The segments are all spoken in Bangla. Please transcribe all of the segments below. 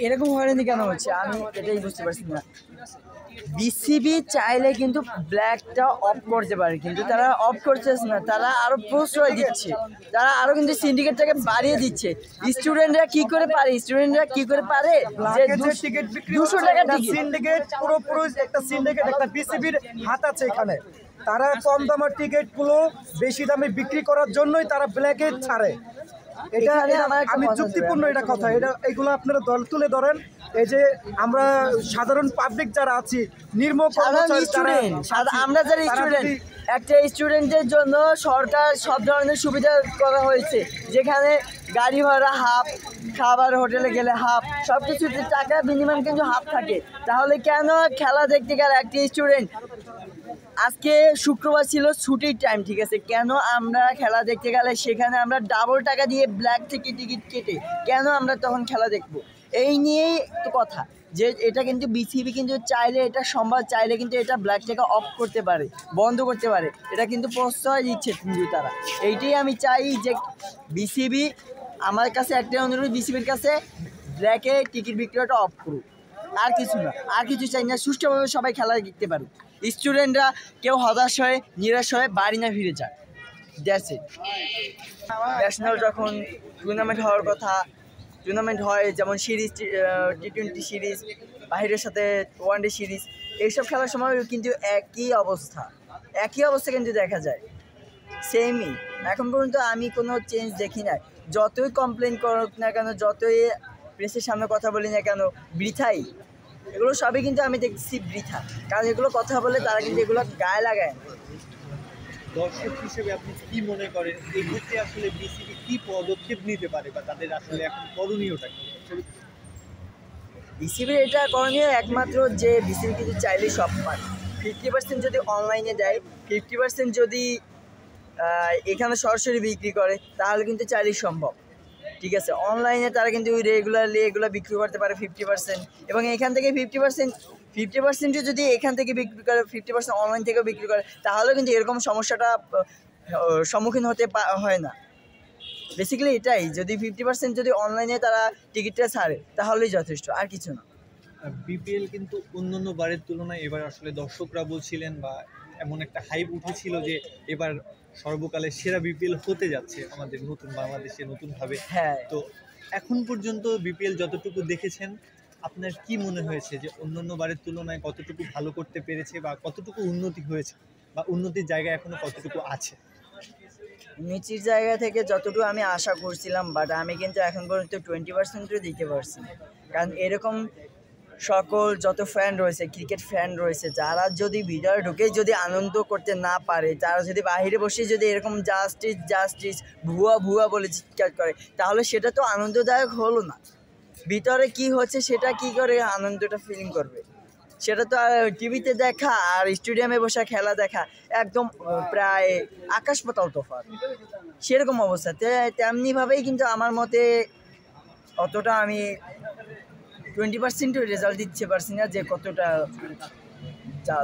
এরকম হয়রানি কেন হচ্ছে আমি এটাই বুঝতে পারছি না। বিসিবি চাইলে কিন্তু ব্ল্যাকটা অফ করতে পারে, কিন্তু তারা অফ করতেছে না, তারা আরো প্রশ্রয় দিচ্ছে, তারা আরো কিন্তু সিন্ডিকেটটাকে বাড়িয়ে দিচ্ছে। স্টুডেন্টরা কি করে পারে যে 200 টাকা টিকিট সিন্ডিকেট, পুরোপুরি একটা সিন্ডিকেট, একটা বিসিবির হাত আছে এখানে। তারা কম দামের টিকিটগুলো বেশি দামে বিক্রি করার জন্যই তারা ব্ল্যাকে ছাড়ে। এটা আমি যুক্তিপূর্ণ এটা কথা, এগুলো আপনারা দল তুলে ধরেন। এই যে আমরা সাধারণ পাবলিক যারা আছি, আমরা যারা স্টুডেন্ট, একটা স্টুডেন্টের জন্য সরকার সব ধরনের সুবিধা করা হয়েছে, যেখানে গাড়ি ভাড়া হাফ, খাবার হোটেলে গেলে হাফ, সব কিছুতে টাকা মিনিমাম কিন্তু হাফ থাকে। তাহলে কেন খেলা দেখতে গেলে একটি স্টুডেন্ট, আজকে শুক্রবার ছিল ছুটির টাইম, ঠিক আছে, কেন আমরা খেলা দেখতে গেলে সেখানে আমরা ডাবল টাকা দিয়ে ব্ল্যাক থেকে টিকিট কেটে কেন আমরা তখন খেলা দেখবো? এই নিয়েই তো কথা, যে এটা কিন্তু বিসিবি কিন্তু চাইলে এটা সম্ভব, চাইলে কিন্তু এটা ব্ল্যাকটাকে অফ করতে পারে, বন্ধ করতে পারে, এটা কিন্তু প্রশ্রয় দিচ্ছে কিন্তু তারা। এইটাই আমি চাই যে বিসিবি, আমার কাছে একটা অনুরোধ বিসিবির কাছে, ব্ল্যাকে টিকিট বিক্রয়টা অফ করুক, আর কিছু না, আর কিছু চাই না, সুষ্ঠুভাবে সবাই খেলা দেখতে পারুক, স্টুডেন্টরা কেউ হতাশ হয়ে নিরাশ হয়ে বাড়ি না ফিরে যায়। That's it. ন্যাশনাল যখন টুর্নামেন্ট হওয়ার কথা, টুর্নামেন্ট হয় যেমন সিরিজ, টি20 সিরিজ, বাইরের সাথে ওয়ানডে সিরিজ, এইসব খেলার সময় কিন্তু একই অবস্থা কিন্তু দেখা যায়, সেমই। এখন পর্যন্ত আমি কোনো চেঞ্জ দেখি না। যতই কমপ্লেন করুক না কেন, যতই প্রেসের সামনে কথা বলি না কেন, বৃথাই, এগুলো সবই কিন্তু আমি দেখছি বৃথা। কারণ এগুলো কথা বলে তারা কিন্তু এগুলো গায়ে লাগায় না। দর্শক হিসেবে আপনি কি মনে করেন এই ক্ষেত্রে আসলে বিসিবি কি পদক্ষেপ নিতে পারে, বা তাদের আসলে এখন করণীয়টা কি? বিসিবির এটা করণীয় একমাত্র যে বিসিবি কিন্তু চাইলেই সব পারে। 50% যদি অনলাইনে দেয়, 50% যদি এখানে সরাসরি বিক্রি করে, তাহলে কিন্তু চাইলেই সম্ভব, ঠিক আছে। অনলাইনে তারা কিন্তু রেগুলারলি এগুলো বিক্রি করতে পারে 50%, এবং এখান থেকে 50% যদি এখান থেকে বিক্রি করে, 50% অনলাইন থেকেও বিক্রি করে, তাহলে কিন্তু এরকম সমস্যাটা সম্মুখীন হতে হয় না। বেসিক্যালি এটাই, যদি 50% যদি অনলাইনে তারা টিকিটটা ছাড়ে, তাহলেই যথেষ্ট, আর কিছু না। বিপিএল কিন্তু অন্যান্য বারের তুলনায় এবার আসলে দর্শকরা বলছিলেন, বা এমন একটা হাইপ উঠেছিল যে এবার সর্বকালের সেরা বিপিএল হতে যাচ্ছে আমাদের নতুন বাংলাদেশে নতুনভাবে। হ্যাঁ, তো এখন পর্যন্ত বিপিএল যতটুকু দেখেছেন, আপনার কি মনে হয়েছে যে অন্যান্য বারের তুলনায় কতটুকু ভালো করতে পেরেছে, বা কতটুকু উন্নতি হয়েছে, বা উন্নতির জায়গা এখনো কতটুকু আছে? নিচের জায়গা থেকে যতটুকু আমি আশা করছিলাম, বাট আমি কিন্তু এখন পর্যন্ত 20%ও দিতে পারছি। কারণ এরকম সকল যত ফ্যান রয়েছে, ক্রিকেট ফ্যান রয়েছে, যারা যদি ভিতরে ঢুকে যদি আনন্দ করতে না পারে, তারা যদি বাইরে বসে যদি এরকম জাস্টিস ভুয়া বলে চিৎকার করে, তাহলে সেটা তো আনন্দদায়ক হলো না। ভিতরে কি হচ্ছে সেটা কি করে আনন্দটা ফিলিং করবে? সেটা তো আর টিভিতে দেখা আর স্টেডিয়ামে বসে খেলা দেখা একদম প্রায় আকাশ পাতাল তফাৎ, সেরকম অবস্থা। তেমনিভাবেই কিন্তু আমার মতে অতটা আমি 20% রেজাল্ট দিতে পারছি না যে কতটা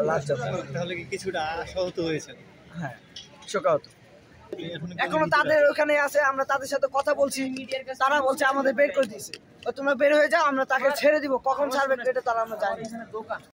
লাভজনক। তাহলে কি কিছুটা আশাহত হয়েছে? হ্যাঁ, শোকাহত। এখনো তাদের ওখানে আছে, আমরা তাদের সাথে কথা বলছি, তারা বলছে আমাদের বের করে দিয়েছে, তোমরা বের হয়ে যাও, আমরা তাকে ছেড়ে দিব, কখন ছাড়বে এটা তারা আমরা জানি।